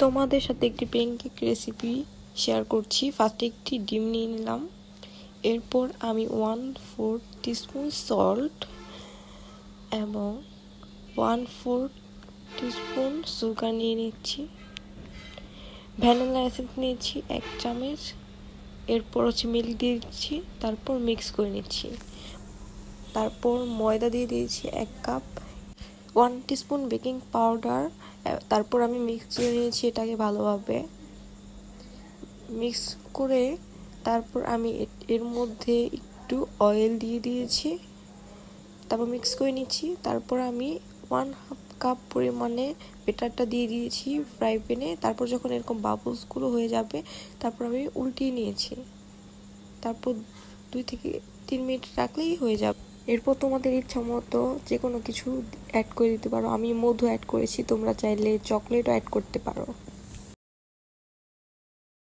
তোমাদের সাথে একটি প্যানকেক রেসিপি শেয়ার করছি। ফার্স্টে একটি ডিম নিয়ে নিলাম, এরপর আমি 1/4 টিস্পুন সল্ট এবং 1/4 টিস্পুন সুগার নিয়ে নিচ্ছি। ভ্যানিলা এসেন্স নিয়েছি 1 চামচ, এরপর মিল্ক দিয়ে দিচ্ছি, তারপর মিক্স করে নিচ্ছি। তারপর ময়দা দিয়ে দিয়েছি 1 কাপ, 1 টিস্পুন বেকিং পাউডার, তারপর আমি মিক্স করে নিয়েছি এটাকে ভালোভাবে মিক্স করে। তারপর আমি এর মধ্যে একটু অয়েল দিয়ে দিয়েছি, তারপর মিক্স করে নিচ্ছি। তারপর আমি 1/2 কাপ পরিমাণে বেটারটা দিয়ে দিয়েছি ফ্রাই প্যানে। তারপর যখন এরকম বাবলসগুলো হয়ে যাবে তারপর আমি উল্টিয়ে নিয়েছি। তারপর 2 থেকে 3 মিনিট রাখলেই হয়ে যাবে। এরপর তোমাদের ইচ্ছা মতো যে কোনো কিছু অ্যাড করে দিতে পারো। আমি মধু অ্যাড করেছি, তোমরা চাইলে চকলেটও অ্যাড করতে পারো।